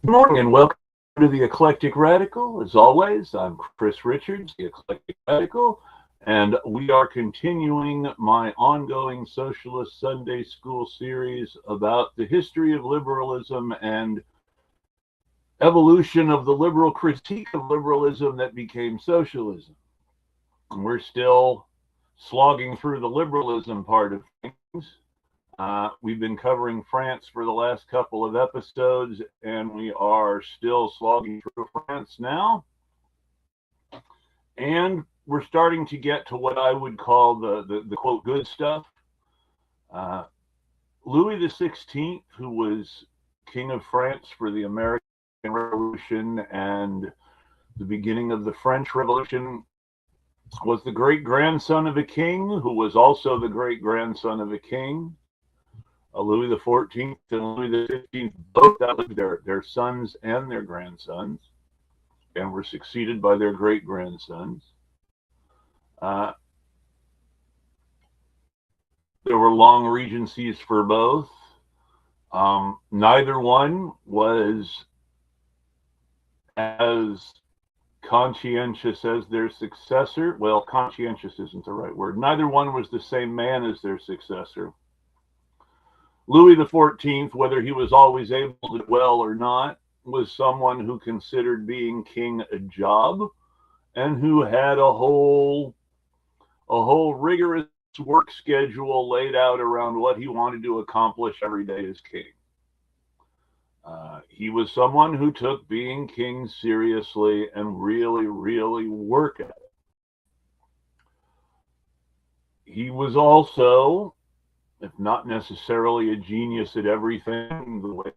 Good morning and welcome to the Eclectic Radical. As always, I'm Chris Richards, the Eclectic Radical, and we are continuing my ongoing Socialist Sunday School series about the history of liberalism and evolution of the liberal critique of liberalism that became socialism. And we're still slogging through the liberalism part of things. We've been covering France for the last couple of episodes, and we are still slogging through France now. And we're starting to get to what I would call the quote, good stuff. Louis XVI, who was King of France for the American Revolution and the beginning of the French Revolution, was the great-grandson of a king who was also the great-grandson of a king. Louis XIV and Louis XV both outlived their sons and their grandsons and were succeeded by their great-grandsons. There were long regencies for both. Neither one was as conscientious as their successor. Well, conscientious isn't the right word. Neither one was the same man as their successor. Louis XIV, whether he was always able to do well or not, was someone who considered being king a job and who had a whole rigorous work schedule laid out around what he wanted to accomplish every day as king. He was someone who took being king seriously and really, really worked at it. He was also, if not necessarily a genius at everything the way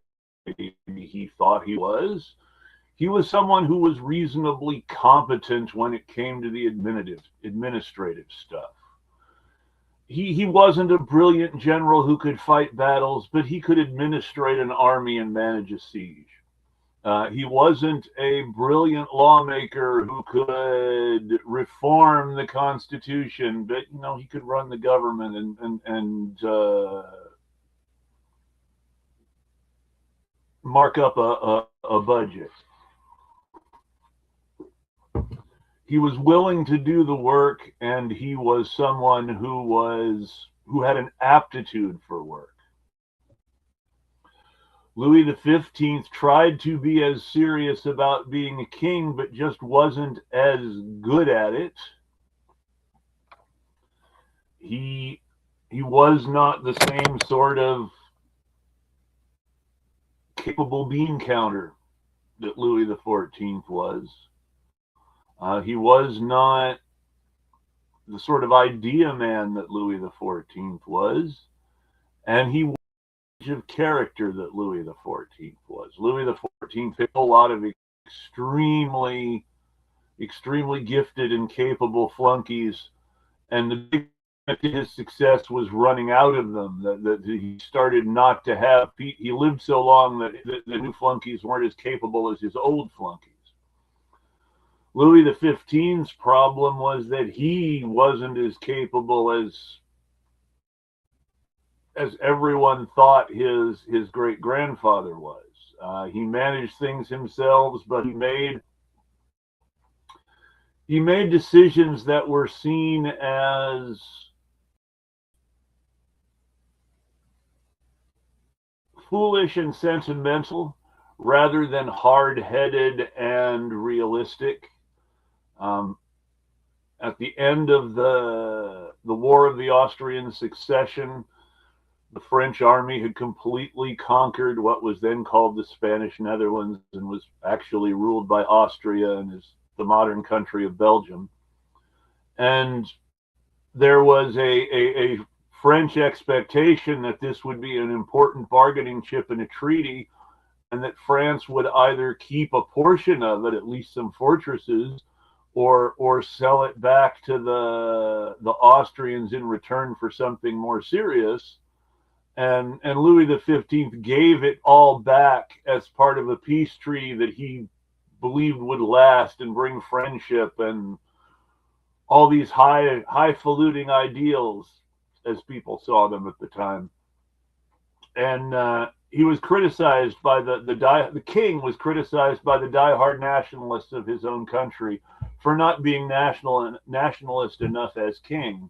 he thought he was someone who was reasonably competent when it came to the administrative stuff. He wasn't a brilliant general who could fight battles, but he could administrate an army and manage a siege. He wasn't a brilliant lawmaker who could reform the Constitution, but he could run the government and mark up a budget. He was willing to do the work, and he was someone who had an aptitude for work. Louis XV tried to be as serious about being a king, but just wasn't as good at it. He was not the same sort of capable bean counter that Louis XIV was. He was not the sort of idea man that Louis XIV was, and he was of character that Louis XIV was. Louis XIV picked a lot of extremely gifted and capable flunkies, and the big his success was running out of them. That he started not to have. He lived so long that the new flunkies weren't as capable as his old flunkies. Louis XV's problem was that he wasn't as capable as everyone thought his great-grandfather was. He managed things himself, but he made decisions that were seen as foolish and sentimental rather than hard-headed and realistic. At the end of the War of the Austrian Succession, the French army had completely conquered what was then called the Spanish Netherlands and was actually ruled by Austria and is the modern country of Belgium. And there was a French expectation that this would be an important bargaining chip in a treaty, and that France would either keep a portion of it, at least some fortresses, or sell it back to the Austrians in return for something more serious. And Louis XV gave it all back as part of a peace treaty that he believed would last and bring friendship and all these highfalutin ideals as people saw them at the time. And he was criticized by the king was criticized by the diehard nationalists of his own country for not being nationalist enough as king,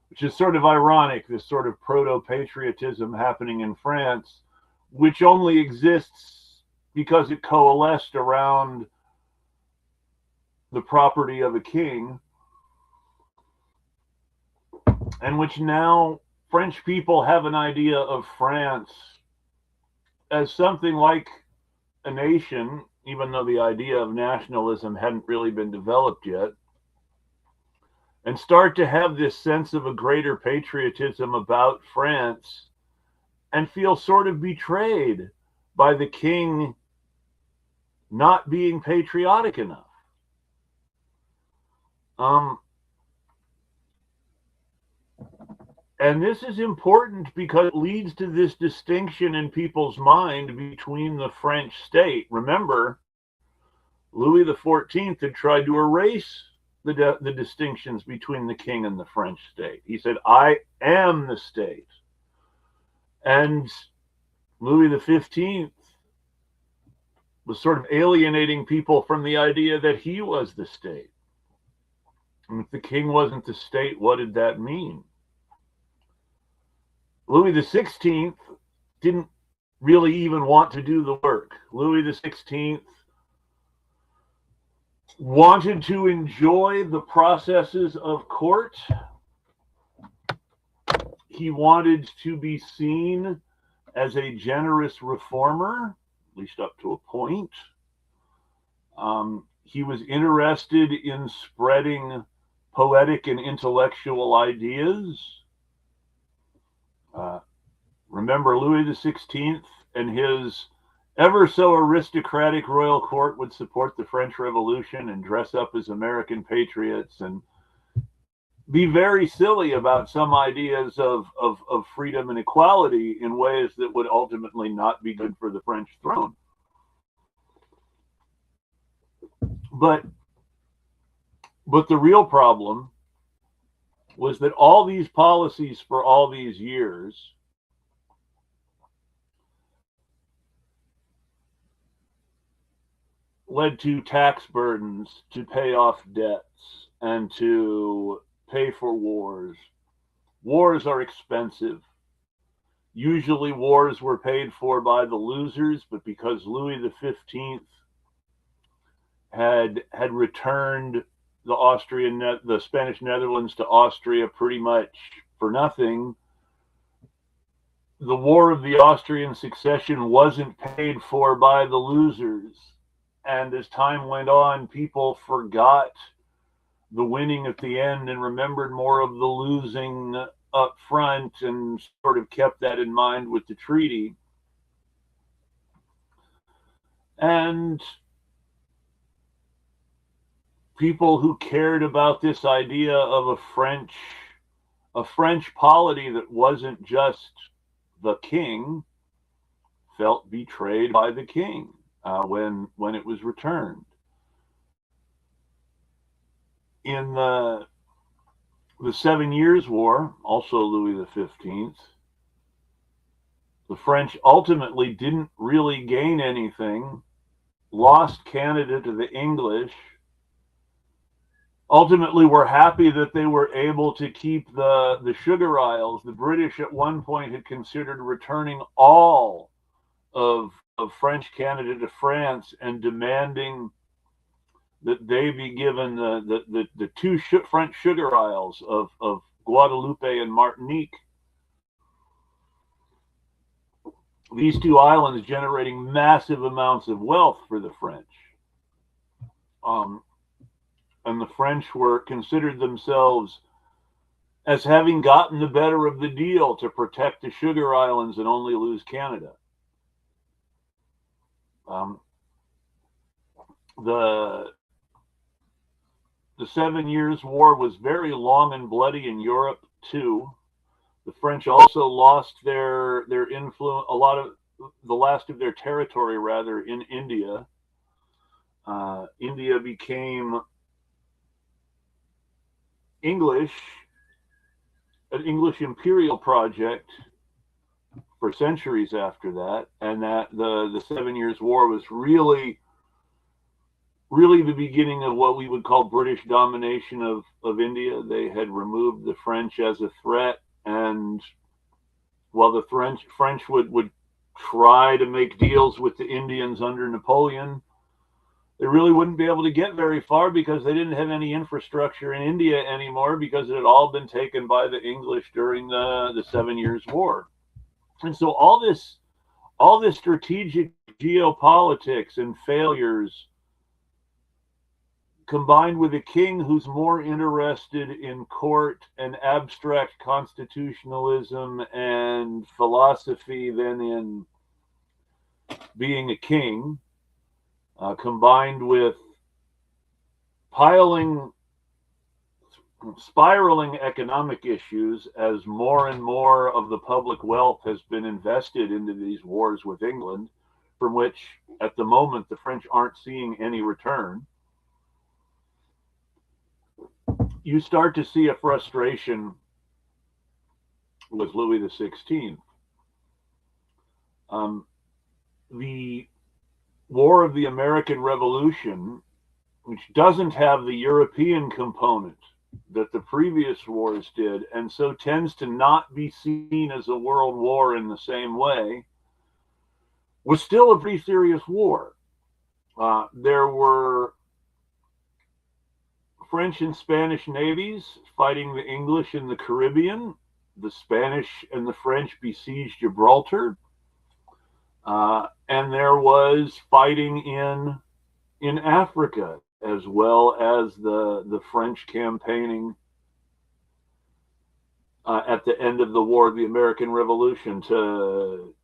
which is sort of ironic, this sort of proto-patriotism happening in France, which only exists because it coalesced around the property of a king, and which now French people have an idea of France as something like a nation, even though the idea of nationalism hadn't really been developed yet, and start to have this sense of a greater patriotism about France and feel sort of betrayed by the king not being patriotic enough. And this is important because it leads to this distinction in people's mind between the French state. Remember, Louis XIV had tried to erase the distinctions between the king and the French state. He said, I am the state. And Louis XV was sort of alienating people from the idea that he was the state. And if the king wasn't the state, what did that mean? Louis XVI didn't really even want to do the work. Louis XVI wanted to enjoy the processes of court. He wanted to be seen as a generous reformer, at least up to a point. He was interested in spreading poetic and intellectual ideas. Remember, Louis XVI and his ever so aristocratic royal court would support the French Revolution and dress up as American patriots and be very silly about some ideas of freedom and equality in ways that would ultimately not be good for the French throne. But the real problem was that all these policies for all these years led to tax burdens, to pay off debts, and to pay for wars. Wars are expensive. Usually wars were paid for by the losers, but because Louis XV had returned the Spanish Netherlands to Austria pretty much for nothing, the War of the Austrian Succession wasn't paid for by the losers. And as time went on, people forgot the winning at the end and remembered more of the losing up front and sort of kept that in mind with the treaty. And people who cared about this idea of a French polity that wasn't just the king felt betrayed by the king when it was returned. In the 7 Years' War, also Louis XV, the French ultimately didn't really gain anything, lost Canada to the English, ultimately were happy that they were able to keep the sugar isles. The British at one point had considered returning all of French Canada to France and demanding that they be given the two French sugar isles of Guadeloupe and Martinique. These two islands generating massive amounts of wealth for the French. And the French considered themselves as having gotten the better of the deal to protect the sugar islands and only lose Canada. The 7 Years' War was very long and bloody in Europe too. The French also lost their influence, the last of their territory rather, in India. India became English, an English imperial project for centuries after that, and that the 7 Years' War was really the beginning of what we would call British domination of India. They had removed the French as a threat, and while the French would try to make deals with the Indians under Napoleon, they really wouldn't be able to get very far because they didn't have any infrastructure in India anymore, because it had all been taken by the English during the 7 Years' War. And so all this strategic geopolitics and failures, combined with a king who's more interested in court and abstract constitutionalism and philosophy than in being a king, combined with spiraling economic issues as more and more of the public wealth has been invested into these wars with England, from which at the moment the French aren't seeing any return. You start to see a frustration with Louis XVI. The War of the American Revolution, which doesn't have the European component that the previous wars did, and so tends to not be seen as a world war in the same way, was still a pretty serious war. There were French and Spanish navies fighting the English in the Caribbean. The Spanish and the French besieged Gibraltar. And there was fighting in Africa, as well as the French campaigning at the end of the War of the American Revolution to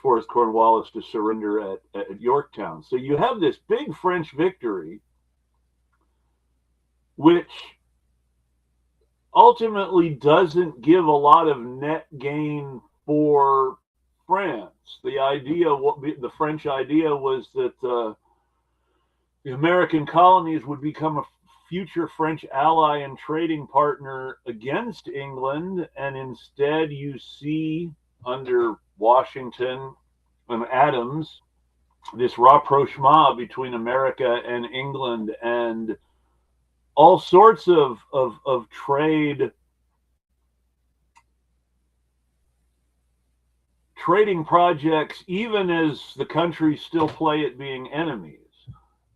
force Cornwallis to surrender at Yorktown. So you have this big French victory, which ultimately doesn't give a lot of net gain for France. The French idea was that the American colonies would become a future French ally and trading partner against England, and instead you see under Washington and Adams this rapprochement between America and England, and all sorts of trading projects, even as the countries still play at being enemies.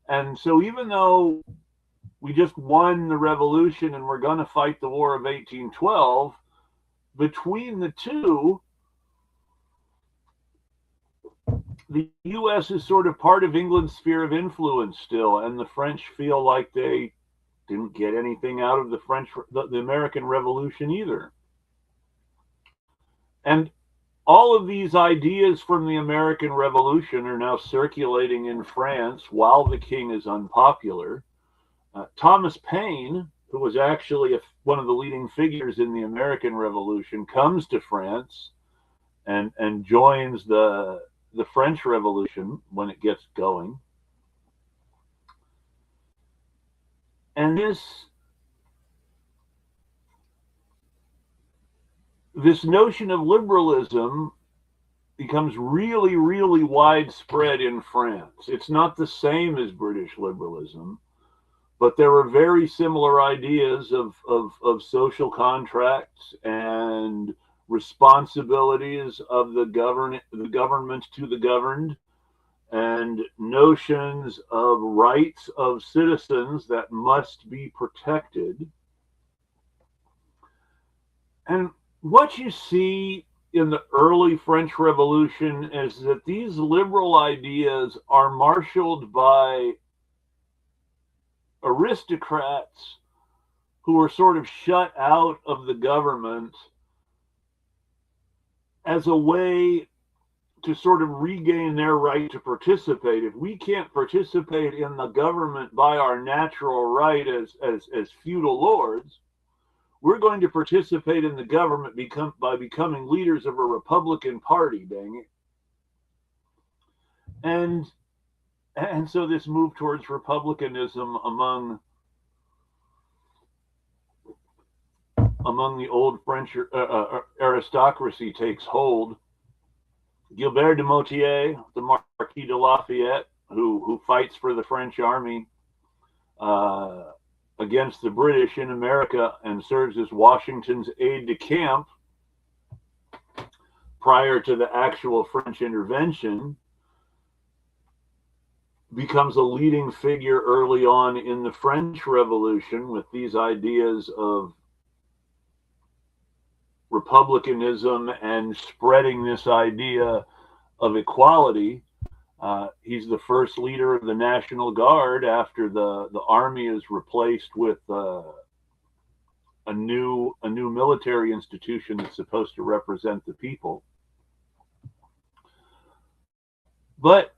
And so even though we just won the revolution and we're going to fight the War of 1812, between the two, the U.S. is sort of part of England's sphere of influence still, and the French feel like they didn't get anything out of the American Revolution either. And all of these ideas from the American Revolution are now circulating in France while the king is unpopular. Thomas Paine, who was actually one of the leading figures in the American Revolution, comes to France and joins the French Revolution when it gets going. And this notion of liberalism becomes really, really widespread in France. It's not the same as British liberalism, but there are very similar ideas of social contracts and responsibilities of the government to the governed, and notions of rights of citizens that must be protected. And what you see in the early French Revolution is that these liberal ideas are marshaled by aristocrats who are sort of shut out of the government as a way to sort of regain their right to participate. If we can't participate in the government by our natural right as feudal lords, we're going to participate in the government by becoming leaders of a Republican Party, dang it. And so this move towards republicanism among the old French aristocracy takes hold. Gilbert de Motier, the Marquis de Lafayette, who fights for the French army uh, against the British in America and serves as Washington's aide de camp prior to the actual French intervention, becomes a leading figure early on in the French Revolution with these ideas of republicanism and spreading this idea of equality. He's the first leader of the National Guard after the army is replaced with a new military institution that's supposed to represent the people. But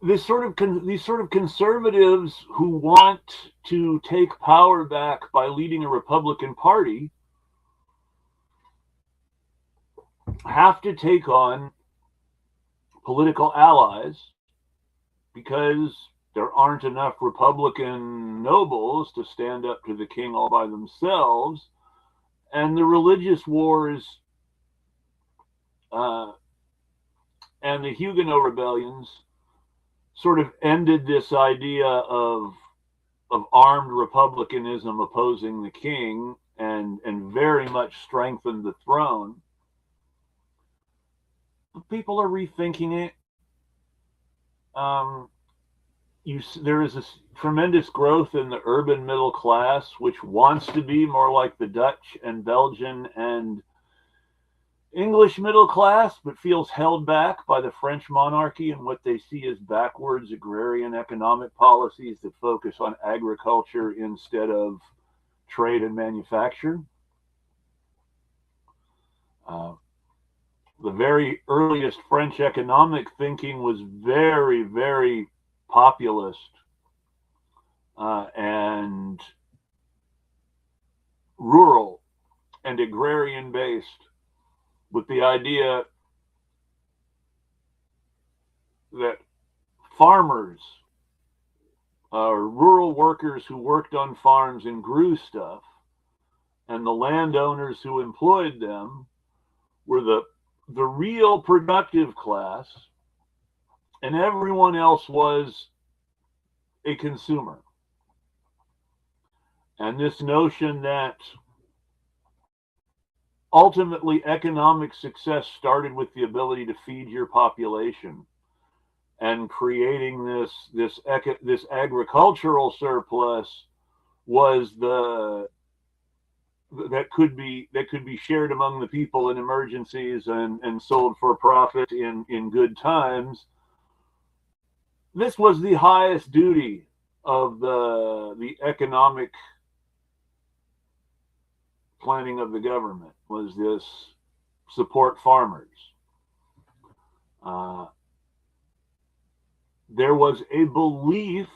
these sort of conservatives who want to take power back by leading a Republican Party have to take on political allies because there aren't enough Republican nobles to stand up to the king all by themselves, and the religious wars and the Huguenot rebellions sort of ended this idea of armed republicanism opposing the king and very much strengthened the throne. People are rethinking it. There is a tremendous growth in the urban middle class, which wants to be more like the Dutch and Belgian and English middle class, but feels held back by the French monarchy and what they see as backwards agrarian economic policies that focus on agriculture instead of trade and manufacture. The very earliest French economic thinking was very, very populist and rural and agrarian based, with the idea that farmers, rural workers who worked on farms and grew stuff, and the landowners who employed them were the real productive class, and everyone else was a consumer. And this notion that ultimately economic success started with the ability to feed your population, and creating this agricultural surplus was that could be shared among the people in emergencies and sold for profit in good times. This was the highest duty of the economic planning of the government, was this support farmers. There was a belief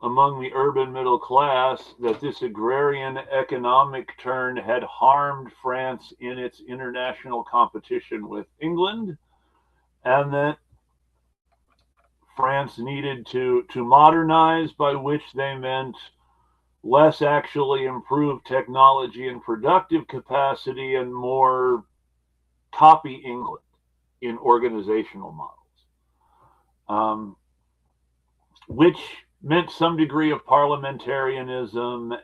among the urban middle class that this agrarian economic turn had harmed France in its international competition with England, and that France needed to modernize, by which they meant less actually improved technology and productive capacity and more copy England in organizational models, which meant some degree of parliamentarism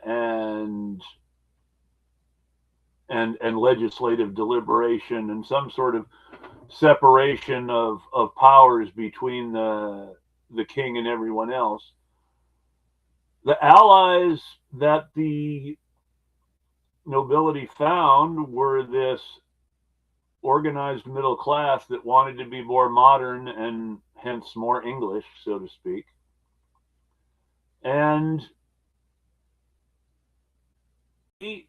and legislative deliberation and some sort of separation of powers between the king and everyone else. The allies that the nobility found were this organized middle class that wanted to be more modern and hence more English, so to speak. And he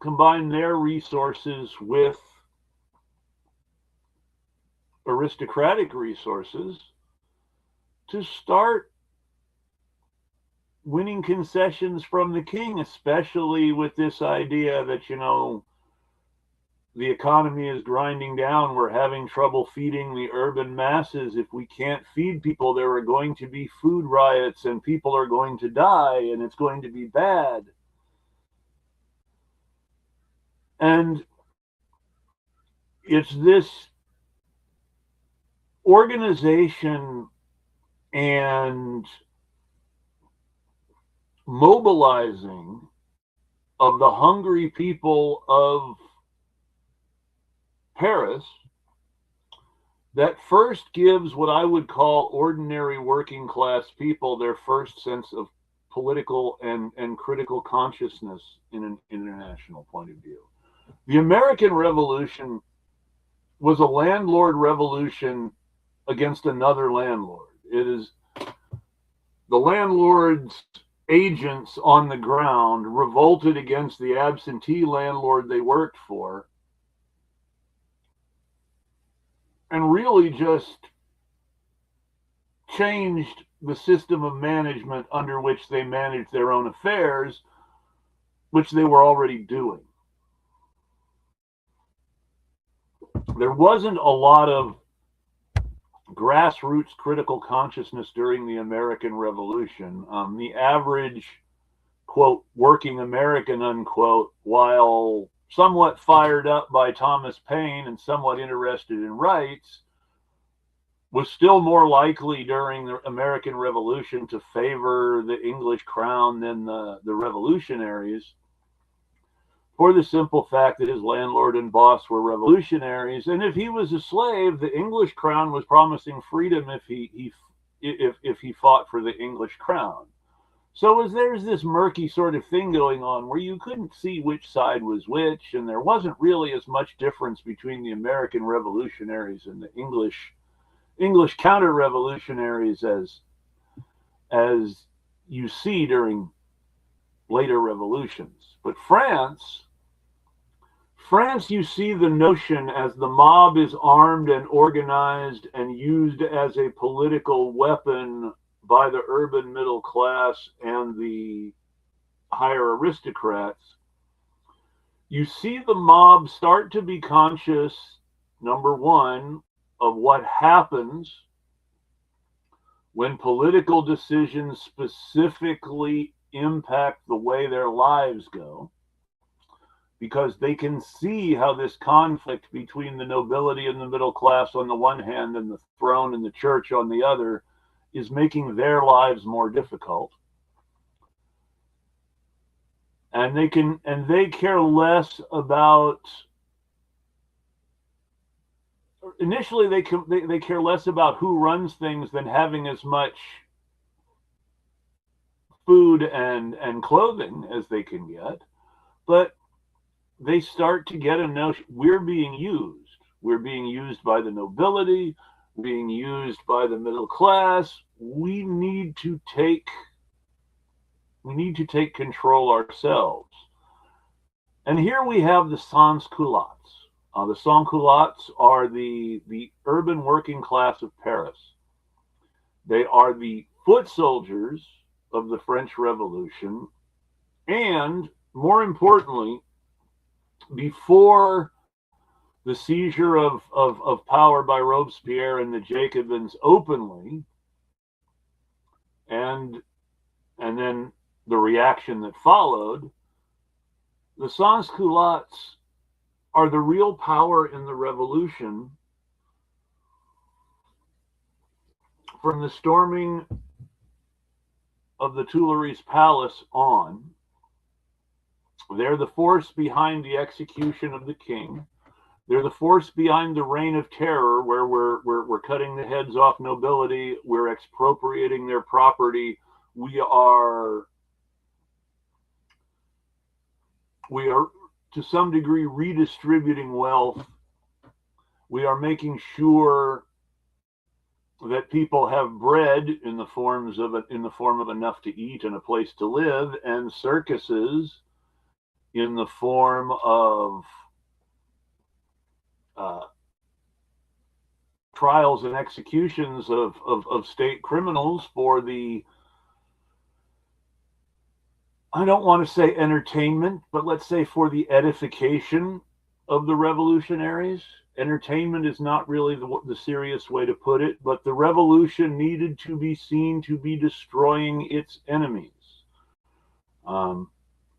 combined their resources with aristocratic resources to start winning concessions from the king, especially with this idea that, the economy is grinding down. We're having trouble feeding the urban masses. If we can't feed people, there are going to be food riots and people are going to die and it's going to be bad. And it's this organization and mobilizing of the hungry people of Paris that first gives what I would call ordinary working class people their first sense of political and critical consciousness in an international point of view. The American Revolution was a landlord revolution against another landlord. It is the landlord's agents on the ground revolted against the absentee landlord they worked for, and really just changed the system of management under which they managed their own affairs, which they were already doing. There wasn't a lot of grassroots critical consciousness during the American Revolution. The average, quote, working American, unquote, while somewhat fired up by Thomas Paine and somewhat interested in rights, was still more likely during the American Revolution to favor the English crown than the revolutionaries, for the simple fact that his landlord and boss were revolutionaries. And if he was a slave, the English crown was promising freedom if he fought for the English crown. So there's this murky sort of thing going on where you couldn't see which side was which, and there wasn't really as much difference between the American revolutionaries and the English counter-revolutionaries as you see during later revolutions. But France, you see the notion as the mob is armed and organized and used as a political weapon by the urban middle class and the higher aristocrats. You see the mob start to be conscious, number one, of what happens when political decisions specifically impact the way their lives go, because they can see how this conflict between the nobility and the middle class on the one hand and the throne and the church on the other is making their lives more difficult. And they care less about, initially they care less about who runs things than having as much food and clothing as they can get. But they start to get a notion, we're being used. We're being used by the nobility, being used by the middle class. We need to take control ourselves. And here we have the sans-culottes. The sans-culottes are the urban working class of Paris. They are the foot soldiers of the French Revolution, and more importantly, before the seizure of power by Robespierre and the Jacobins openly, and then the reaction that followed, the sans-culottes are the real power in the revolution from the storming of the Tuileries Palace on. They're the force behind the execution of the king. They're the force behind the reign of terror, where we're cutting the heads off nobility, we're expropriating their property, we are to some degree redistributing wealth. We are making sure that people have bread in the form of enough to eat and a place to live, and circuses in the form of trials and executions of state criminals for the, I don't want to say entertainment, but let's say for the edification of the revolutionaries. Entertainment is not really the serious way to put it, but the revolution needed to be seen to be destroying its enemies.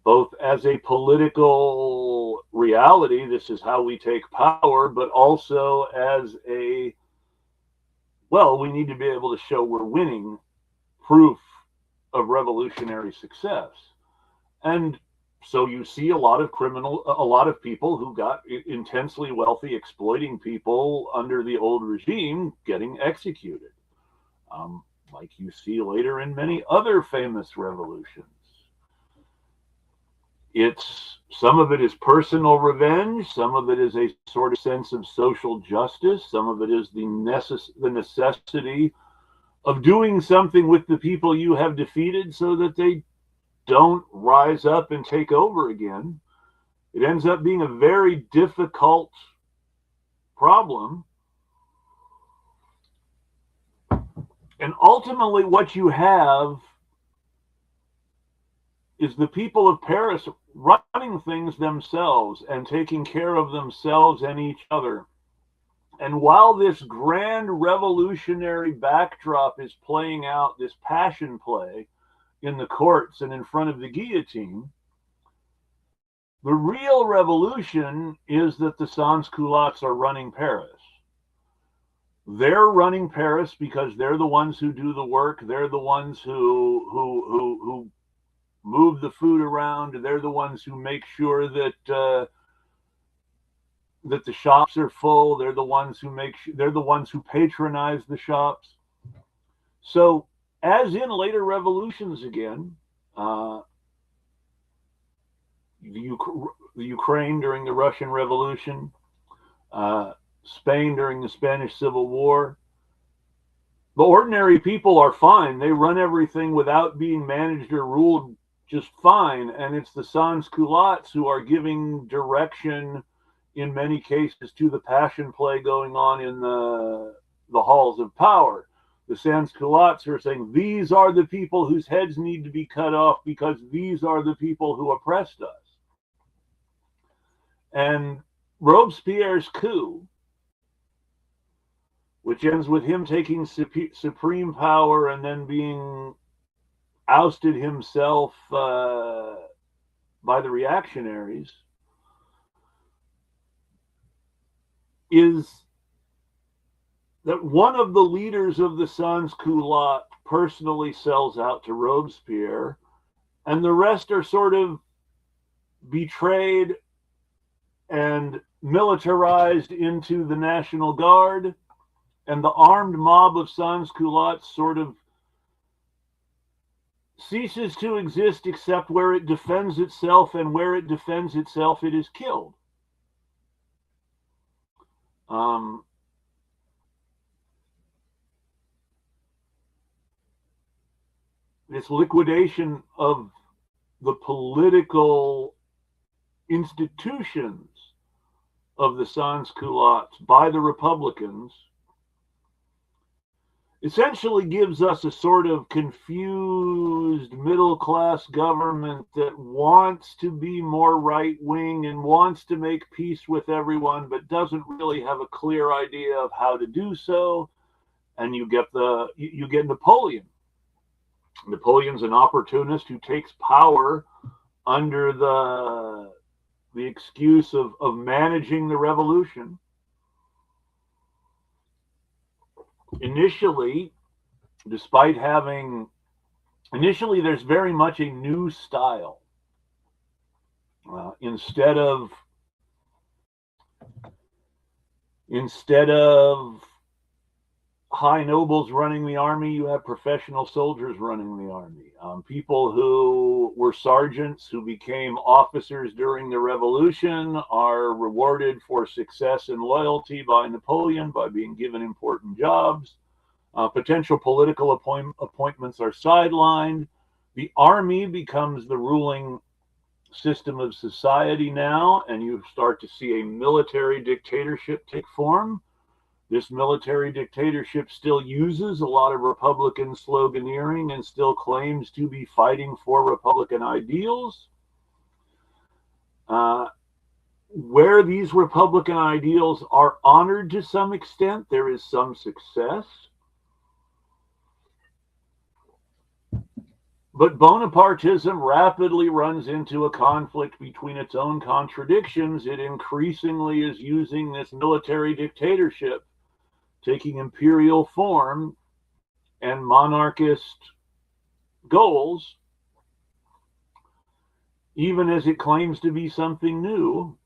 both as a political reality, this is how we take power, but also as a, well, we need to be able to show we're winning, proof of revolutionary success. And so you see a lot of people who got intensely wealthy, exploiting people under the old regime getting executed, like you see later in many other famous revolutions. Some of it is personal revenge, some of it is a sort of sense of social justice, some of it is the necessity of doing something with the people you have defeated so that they don't rise up and take over again. It ends up being a very difficult problem. And ultimately what you have is the people of Paris running things themselves and taking care of themselves and each other. And while this grand revolutionary backdrop is playing out, this passion play in the courts and in front of the guillotine, the real revolution is that the sans-culottes are running Paris. They're running Paris because they're the ones who do the work. They're the ones who move the food around. They're the ones who make sure that that the shops are full. They're the ones who patronize the shops. So, as in later revolutions again, the Ukraine during the Russian Revolution, Spain during the Spanish Civil War, the ordinary people are fine. They run everything without being managed or ruled just fine. And it's the sans-culottes who are giving direction in many cases to the passion play going on in the halls of power. The sans-culottes are saying, these are the people whose heads need to be cut off because these are the people who oppressed us. And Robespierre's coup, which ends with him taking supreme power and then being ousted himself by the reactionaries, is that one of the leaders of the sans-culottes personally sells out to Robespierre, and the rest are sort of betrayed and militarized into the National Guard, and the armed mob of sans-culottes sort of ceases to exist except where it defends itself, and where it defends itself, it is killed. This liquidation of the political institutions of the sans-culottes by the Republicans essentially gives us a sort of confused middle-class government that wants to be more right-wing and wants to make peace with everyone, but doesn't really have a clear idea of how to do so. And you get Napoleon. Napoleon's an opportunist who takes power under the excuse of managing the revolution. Initially, there's very much a new style. Instead of high nobles running the army, you have professional soldiers running the army. People who were sergeants who became officers during the revolution are rewarded for success and loyalty by Napoleon by being given important jobs. Potential political appointments are sidelined. The army becomes the ruling system of society now, and you start to see a military dictatorship take form. This military dictatorship still uses a lot of Republican sloganeering and still claims to be fighting for Republican ideals. Where these Republican ideals are honored to some extent, there is some success. But Bonapartism rapidly runs into a conflict between its own contradictions. It increasingly is using this military dictatorship, taking imperial form and monarchist goals, even as it claims to be something new.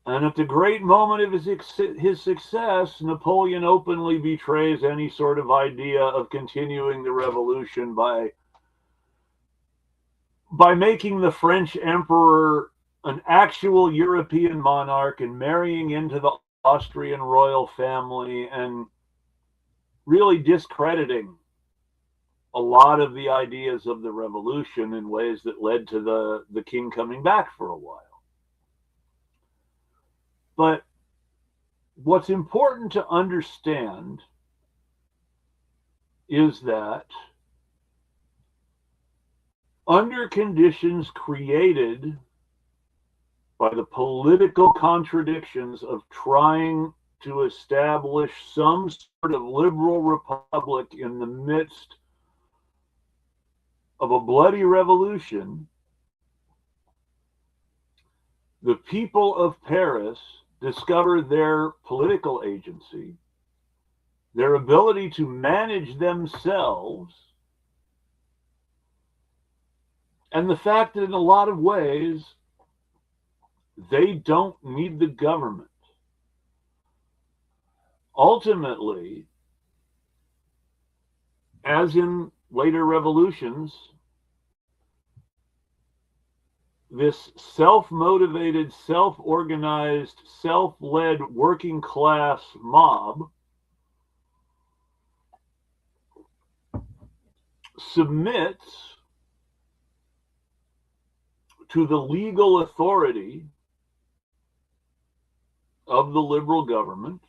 And at the great moment of his success, Napoleon openly betrays any sort of idea of continuing the revolution by making the French emperor an actual European monarch and marrying into the Austrian royal family, and really discrediting a lot of the ideas of the revolution in ways that led to the king coming back for a while. But what's important to understand is that under conditions created by the political contradictions of trying to establish some sort of liberal republic in the midst of a bloody revolution, the people of Paris discover their political agency, their ability to manage themselves, and the fact that in a lot of ways, they don't need the government. Ultimately, as in later revolutions, this self-motivated, self-organized, self-led working class mob submits to the legal authority of the liberal government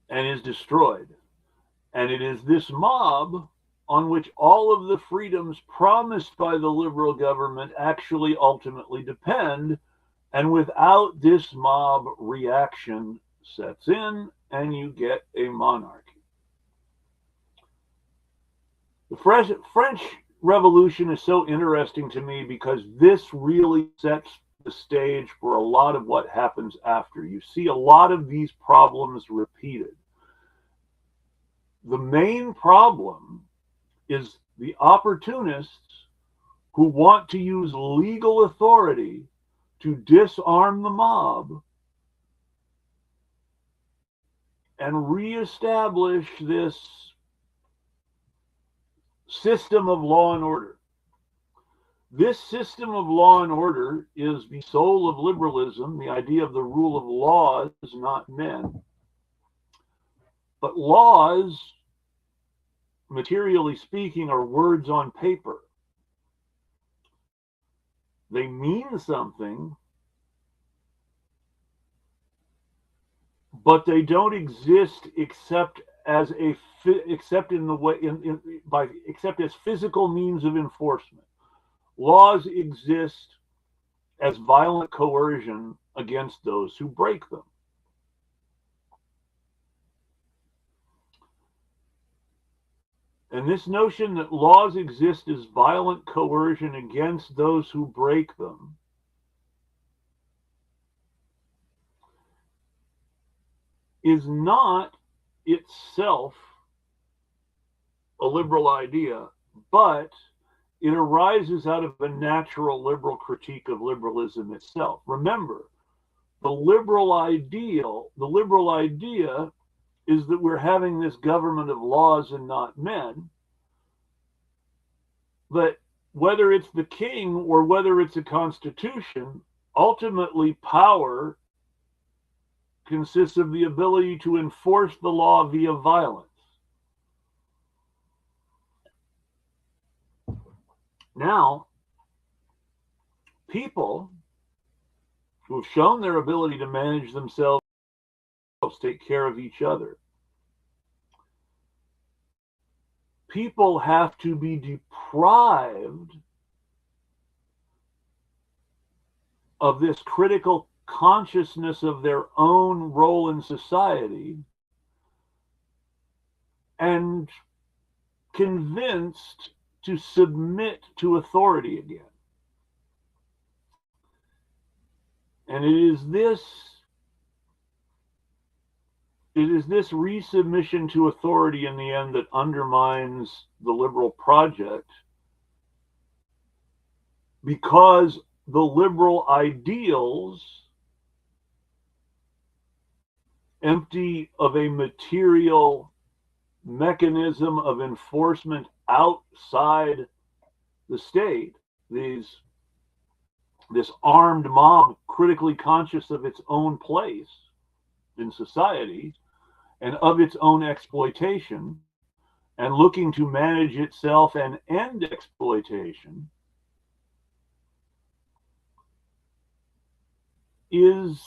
and is destroyed. And it is this mob on which all of the freedoms promised by the liberal government actually ultimately depend. And without this mob, reaction sets in and you get a monarchy. The French Revolution is so interesting to me because this really sets the stage for a lot of what happens after. You see a lot of these problems repeated. The main problem is the opportunists who want to use legal authority to disarm the mob and reestablish this system of law and order. This system of law and order is the soul of liberalism, the idea of the rule of laws, not men. But laws, materially speaking, are words on paper. They mean something, but they don't exist except as physical means of enforcement. Laws exist as violent coercion against those who break them. And this notion that laws exist as violent coercion against those who break them is not itself a liberal idea, but it arises out of a natural liberal critique of liberalism itself. Remember, the liberal idea is that we're having this government of laws and not men. But whether it's the king or whether it's a constitution, ultimately power consists of the ability to enforce the law via violence. Now, people who have shown their ability to manage themselves, take care of each other, people have to be deprived of this critical consciousness of their own role in society and convinced to submit to authority again. And it is this resubmission to authority in the end that undermines the liberal project, because the liberal ideals, empty of a material mechanism of enforcement outside the state, this armed mob critically conscious of its own place in society and of its own exploitation, and looking to manage itself and end exploitation, is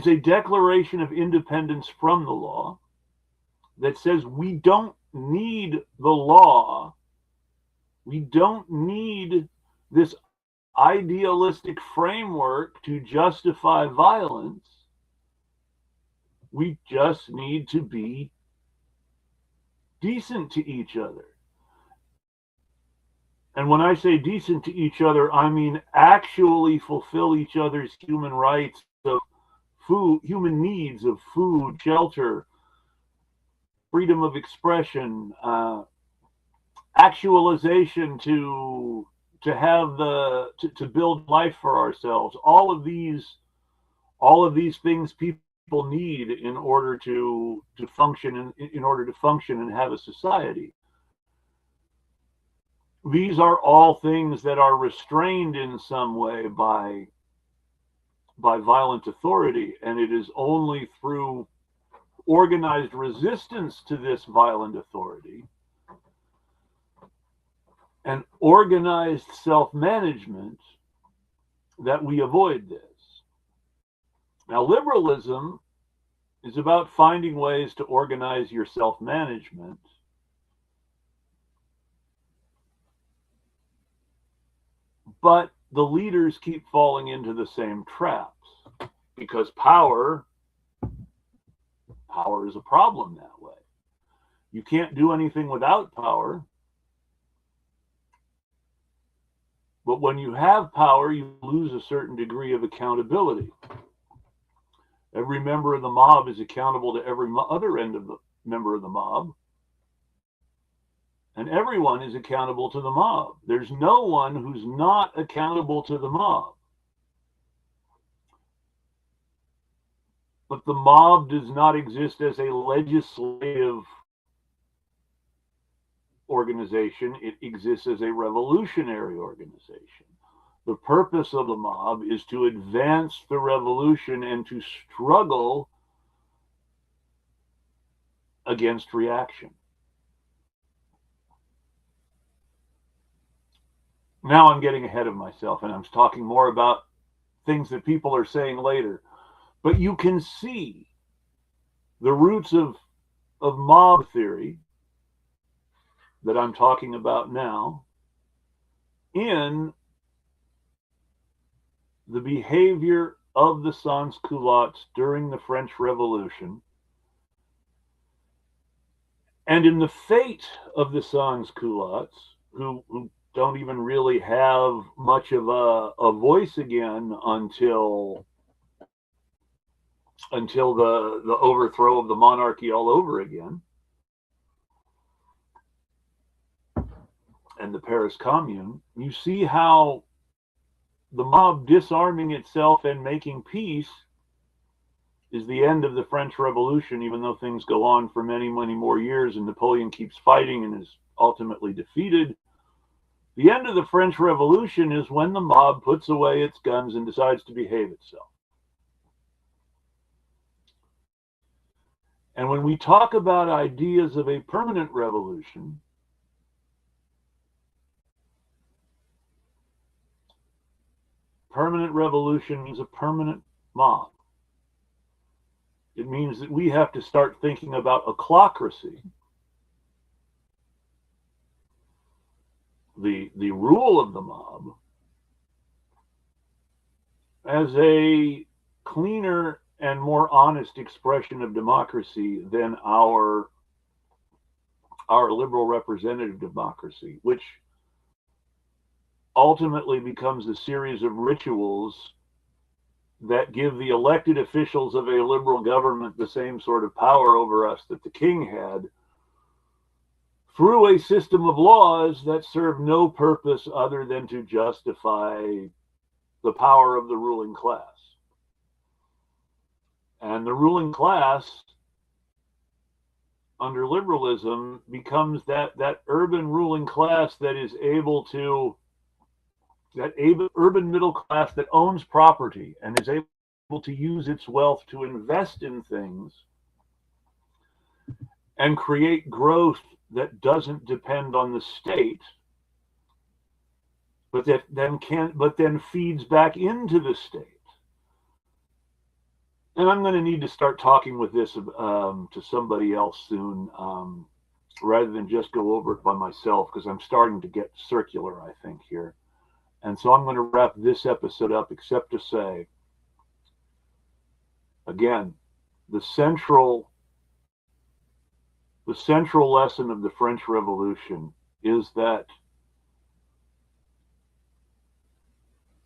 a declaration of independence from the law that says we don't need the law. We don't need this idealistic framework to justify violence. We just need to be decent to each other. And when I say decent to each other, I mean actually fulfill each other's human rights of food, human needs of food, shelter, freedom of expression, actualization to build life for ourselves. All of these things people need in order to function and have a society. These are all things that are restrained in some way by violent authority, and it is only through organized resistance to this violent authority and organized self-management that we avoid this. Now, liberalism is about finding ways to organize your self-management, but the leaders keep falling into the same traps, because power is a problem that way. You can't do anything without power. But when you have power, you lose a certain degree of accountability. Every member of the mob is accountable to every other end of the member of the mob. And everyone is accountable to the mob. There's no one who's not accountable to the mob. But the mob does not exist as a legislative organization. It exists as a revolutionary organization. The purpose of the mob is to advance the revolution and to struggle against reaction. Now I'm getting ahead of myself, and I'm talking more about things that people are saying later. But you can see the roots of mob theory that I'm talking about now in the behavior of the sans-culottes during the French Revolution, and in the fate of the sans-culottes, who don't even really have much of a voice again until the overthrow of the monarchy all over again, and the Paris Commune. You see how the mob disarming itself and making peace is the end of the French Revolution, even though things go on for many, many more years and Napoleon keeps fighting and is ultimately defeated. The end of the French Revolution is when the mob puts away its guns and decides to behave itself. And when we talk about ideas of a permanent revolution, permanent revolution means a permanent mob. It means that we have to start thinking about ochlocracy, the rule of the mob, as a cleaner and more honest expression of democracy than our liberal representative democracy, which ultimately becomes a series of rituals that give the elected officials of a liberal government the same sort of power over us that the king had, through a system of laws that serve no purpose other than to justify the power of the ruling class. And the ruling class under liberalism becomes that urban ruling class that is able to, that urban middle class that owns property and is able to use its wealth to invest in things and create growth that doesn't depend on the state, but that then feeds back into the state. And I'm going to need to start talking with this to somebody else soon, rather than just go over it by myself, because I'm starting to get circular, I think, here. And so I'm going to wrap this episode up, except to say, again, the central lesson of the French Revolution is that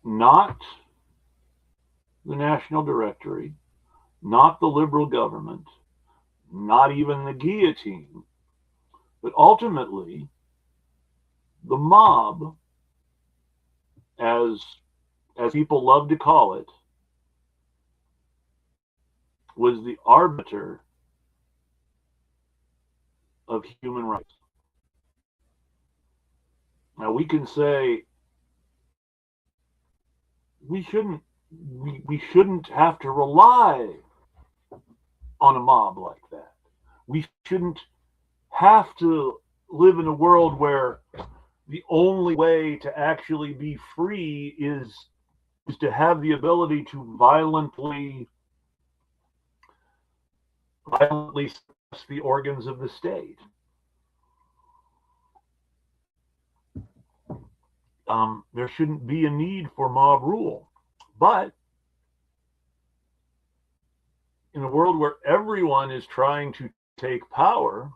not the National Directory, not the liberal government, not even the guillotine, but ultimately the mob, as people love to call it, was the arbiter of human rights. Now we can say we shouldn't have to rely on a mob like that. We shouldn't have to live in a world where the only way to actually be free is to have the ability to violently suppress the organs of the state. There shouldn't be a need for mob rule. But in a world where everyone is trying to take power,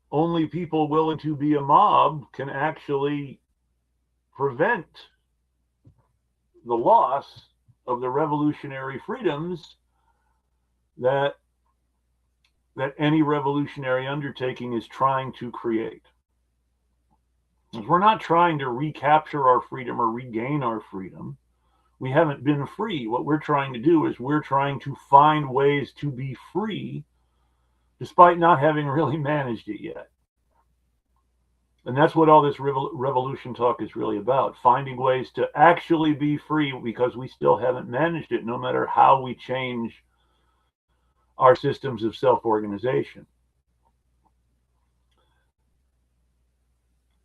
only people willing to be a mob can actually prevent the loss of the revolutionary freedoms that any revolutionary undertaking is trying to create. We're not trying to recapture our freedom or regain our freedom. We haven't been free. What we're trying to do is we're trying to find ways to be free despite not having really managed it yet. And that's what all this revolution talk is really about, finding ways to actually be free because we still haven't managed it, no matter how we change our systems of self-organization.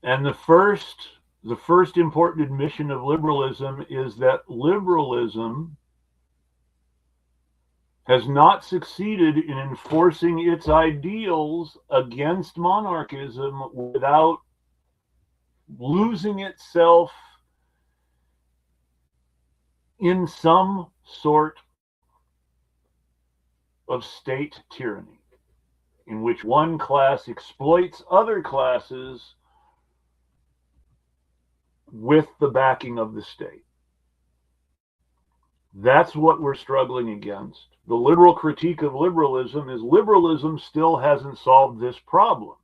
And the first important admission of liberalism is that liberalism has not succeeded in enforcing its ideals against monarchism without losing itself in some sort of state tyranny, in which one class exploits other classes with the backing of the state. That's what we're struggling against. The liberal critique of liberalism is liberalism still hasn't solved this problem.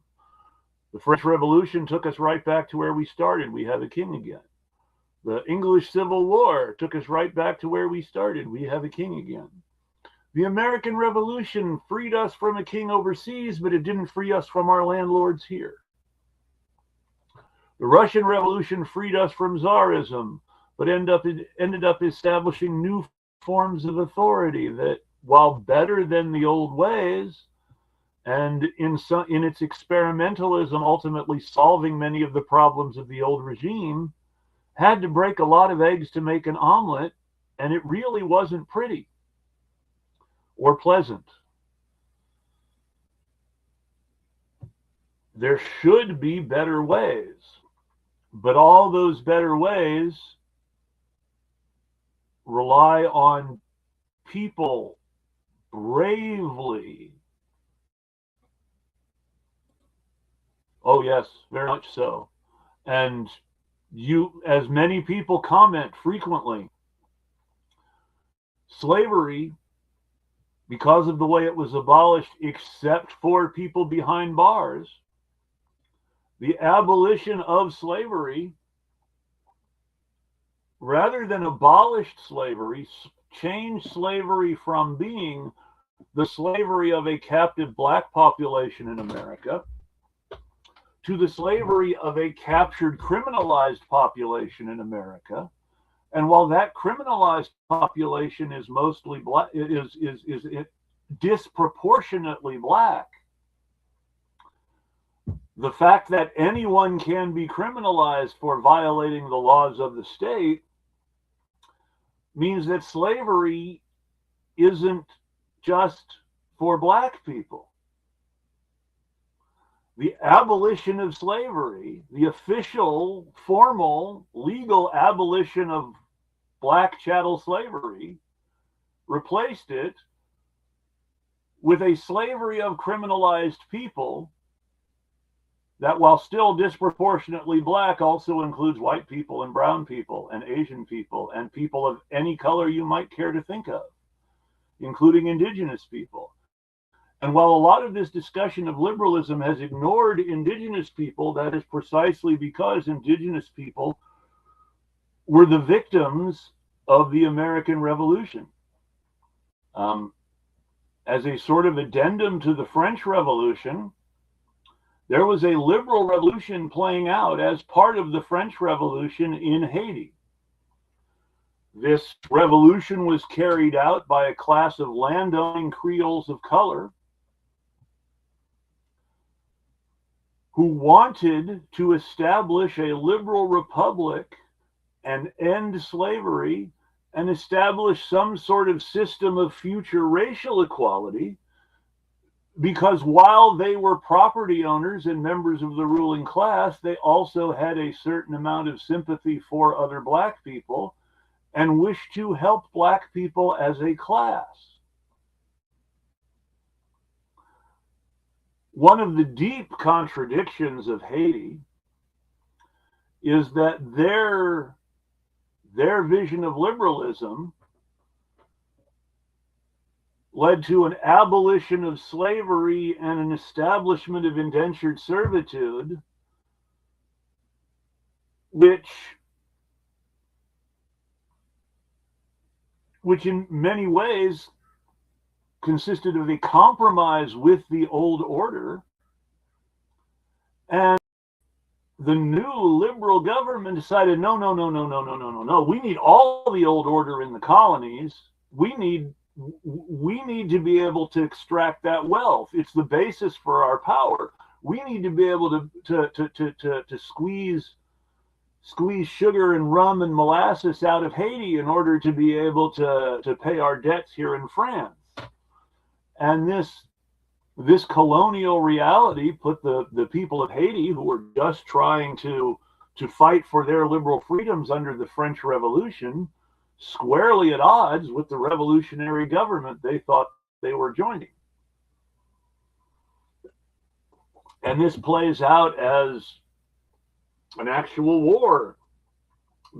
The French Revolution took us right back to where we started. We have a king again. The English Civil War took us right back to where we started. We have a king again. The American Revolution freed us from a king overseas, but it didn't free us from our landlords here. The Russian Revolution freed us from Tsarism, but ended up establishing new forms of authority that, while better than the old ways, and in its experimentalism ultimately solving many of the problems of the old regime, had to break a lot of eggs to make an omelet, and it really wasn't pretty or pleasant. There should be better ways. But all those better ways rely on people bravely, oh yes, very much so. And you, as many people comment frequently, slavery, because of the way it was abolished, except for people behind bars, the abolition of slavery, rather than abolished slavery, changed slavery from being the slavery of a captive black population in America to the slavery of a captured, criminalized population in America. And while that criminalized population is mostly black, is disproportionately black, the fact that anyone can be criminalized for violating the laws of the state means that slavery isn't just for black people. The abolition of slavery, the official, formal, legal abolition of black chattel slavery, replaced it with a slavery of criminalized people that, while still disproportionately black, also includes white people and brown people and Asian people and people of any color you might care to think of, including indigenous people. And while a lot of this discussion of liberalism has ignored indigenous people, that is precisely because indigenous people were the victims of the American Revolution. As a sort of addendum to the French Revolution, there was a liberal revolution playing out as part of the French Revolution in Haiti. This revolution was carried out by a class of landowning Creoles of color who wanted to establish a liberal republic and end slavery and establish some sort of system of future racial equality, because while they were property owners and members of the ruling class, they also had a certain amount of sympathy for other black people and wished to help black people as a class. One of the deep contradictions of Haiti is that their vision of liberalism led to an abolition of slavery and an establishment of indentured servitude, which in many ways consisted of a compromise with the old order. And the new liberal government decided, no, we need all the old order in the colonies. We need to be able to extract that wealth. It's the basis for our power. We need to be able to squeeze sugar and rum and molasses out of Haiti in order to be able to pay our debts here in France. And this colonial reality put the people of Haiti, who were just trying to fight for their liberal freedoms under the French Revolution, squarely at odds with the revolutionary government they thought they were joining. And this plays out as an actual war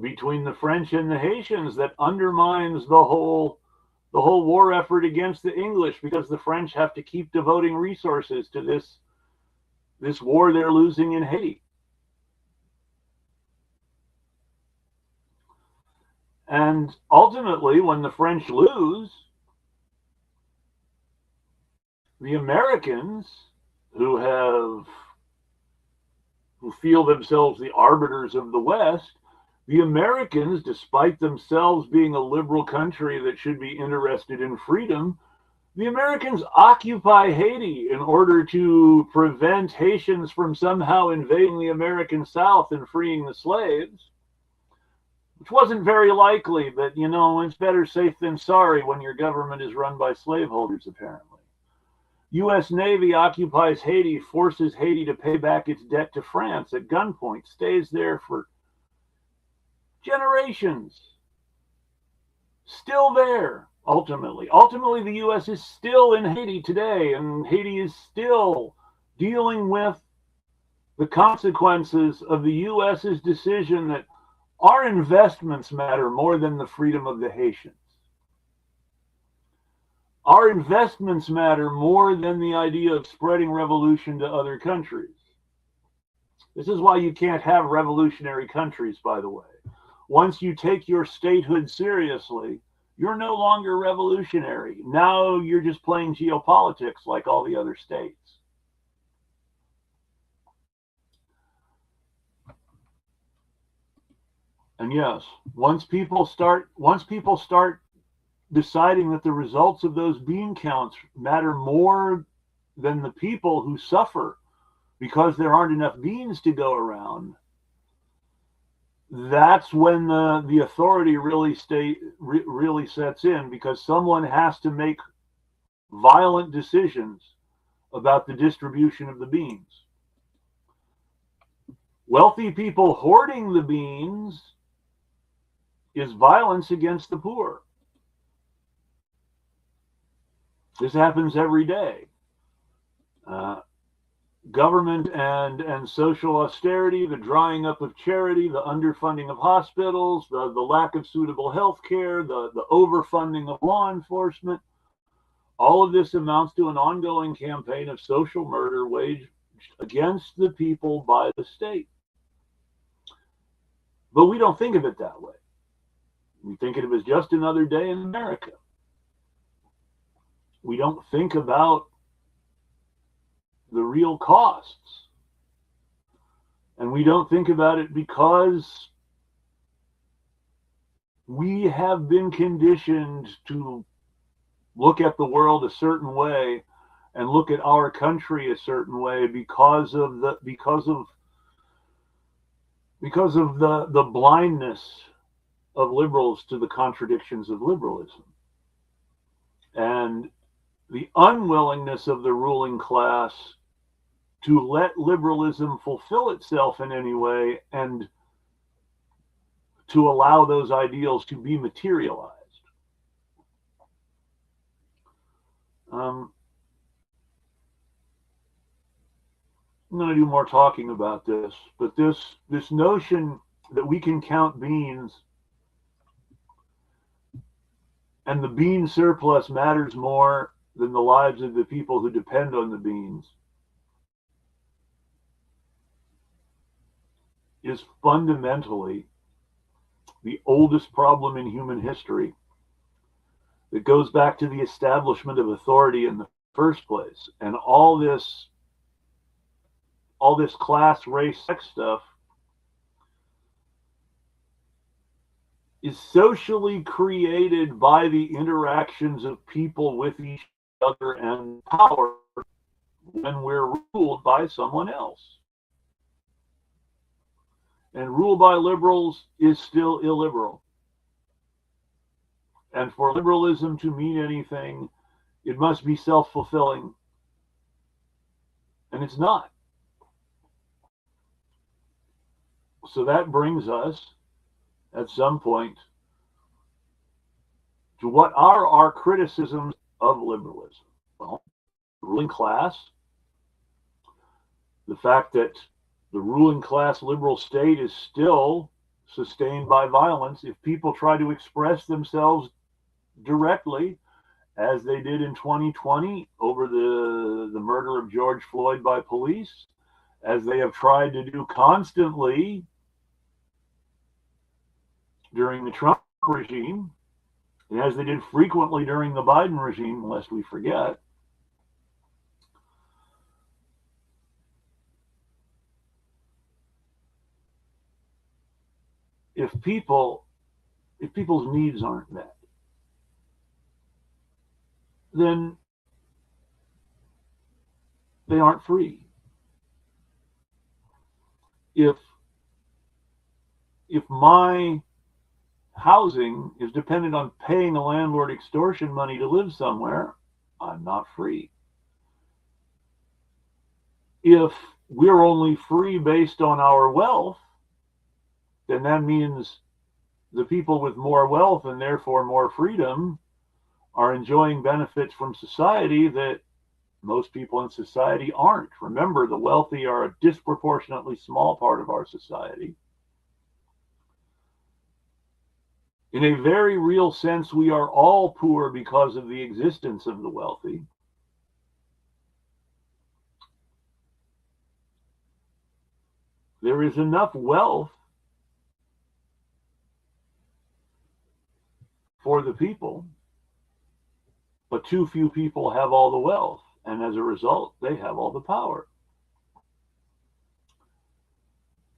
between the French and the Haitians that undermines the whole war effort against the English, because the French have to keep devoting resources to this war they're losing in Haiti. And ultimately, when the French lose, the Americans, who feel themselves the arbiters of the West, the Americans, despite themselves being a liberal country that should be interested in freedom, the Americans occupy Haiti in order to prevent Haitians from somehow invading the American South and freeing the slaves, which wasn't very likely, but it's better safe than sorry when your government is run by slaveholders, apparently. U.S. Navy occupies Haiti, forces Haiti to pay back its debt to France at gunpoint, stays there for generations. Still there, ultimately. Ultimately, the U.S. is still in Haiti today, and Haiti is still dealing with the consequences of the U.S.'s decision that our investments matter more than the freedom of the Haitians. Our investments matter more than the idea of spreading revolution to other countries. This is why you can't have revolutionary countries, by the way. Once you take your statehood seriously, you're no longer revolutionary. Now you're just playing geopolitics like all the other states. And yes, once people start deciding that the results of those bean counts matter more than the people who suffer because there aren't enough beans to go around, that's when the authority really sets in, because someone has to make violent decisions about the distribution of the beans. Wealthy people hoarding the beans is violence against the poor. This happens every day. Government and social austerity, the drying up of charity, the underfunding of hospitals, the lack of suitable health care, the overfunding of law enforcement, all of this amounts to an ongoing campaign of social murder waged against the people by the state. But we don't think of it that way. We think of it as just another day in America. We don't think about the real costs. And we don't think about it because we have been conditioned to look at the world a certain way and look at our country a certain way because of the blindness of liberals to the contradictions of liberalism, and the unwillingness of the ruling class to let liberalism fulfill itself in any way and to allow those ideals to be materialized. I'm going to do more talking about this, but this notion that we can count beans and the bean surplus matters more than the lives of the people who depend on the beans is fundamentally the oldest problem in human history that goes back to the establishment of authority in the first place. And all this class, race, sex stuff is socially created by the interactions of people with each other and power when we're ruled by someone else. And rule by liberals is still illiberal. And for liberalism to mean anything, it must be self-fulfilling. And it's not. So that brings us, at some point, to what are our criticisms of liberalism? Well, the ruling class, the fact that the ruling class liberal state is still sustained by violence. If people try to express themselves directly, as they did in 2020 over the murder of George Floyd by police, as they have tried to do constantly during the Trump regime, and as they did frequently during the Biden regime, lest we forget, if people's needs aren't met, then they aren't free. If my housing is dependent on paying a landlord extortion money to live somewhere, I'm not free. if we're only free based on our wealth, then that means the people with more wealth and therefore more freedom are enjoying benefits from society that most people in society aren't. Remember, the wealthy are a disproportionately small part of our society. In a very real sense, we are all poor because of the existence of the wealthy. There is enough wealth for the people, but too few people have all the wealth, and as a result, they have all the power.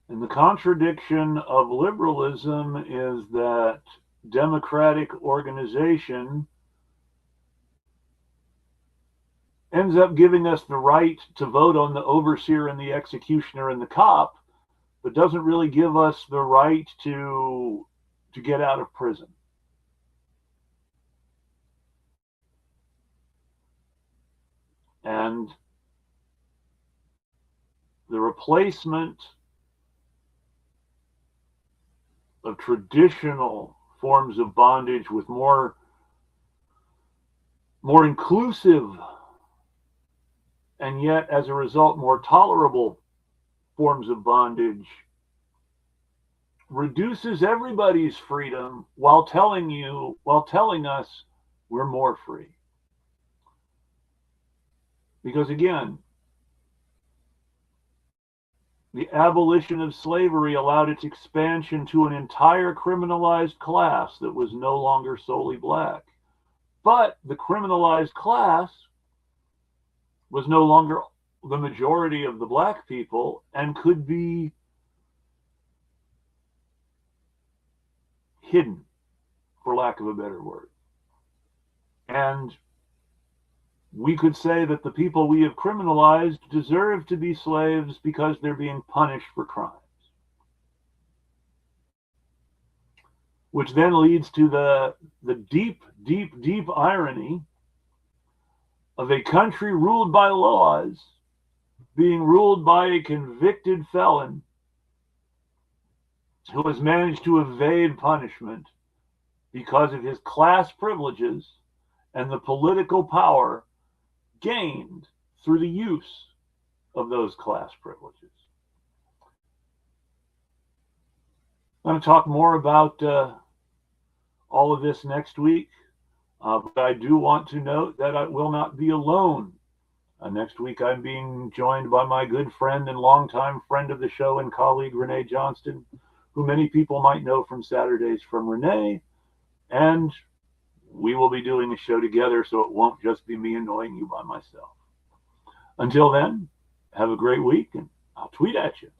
And the contradiction of liberalism is that democratic organization ends up giving us the right to vote on the overseer and the executioner and the cop, but doesn't really give us the right to get out of prison. And the replacement of traditional forms of bondage with more inclusive and yet as a result more tolerable forms of bondage reduces everybody's freedom while telling us we're more free. Because again, the abolition of slavery allowed its expansion to an entire criminalized class that was no longer solely black. But the criminalized class was no longer the majority of the black people and could be hidden, for lack of a better word. And we could say that the people we have criminalized deserve to be slaves because they're being punished for crimes. Which then leads to the deep, deep, deep irony of a country ruled by laws being ruled by a convicted felon who has managed to evade punishment because of his class privileges and the political power gained through the use of those class privileges. I'm going to talk more about all of this next week, but I do want to note that I will not be alone. Next week, I'm being joined by my good friend and longtime friend of the show and colleague, Renee Johnston, who many people might know from Saturdays from Renee. And we will be doing a show together, so it won't just be me annoying you by myself. Until then, have a great week, and I'll tweet at you.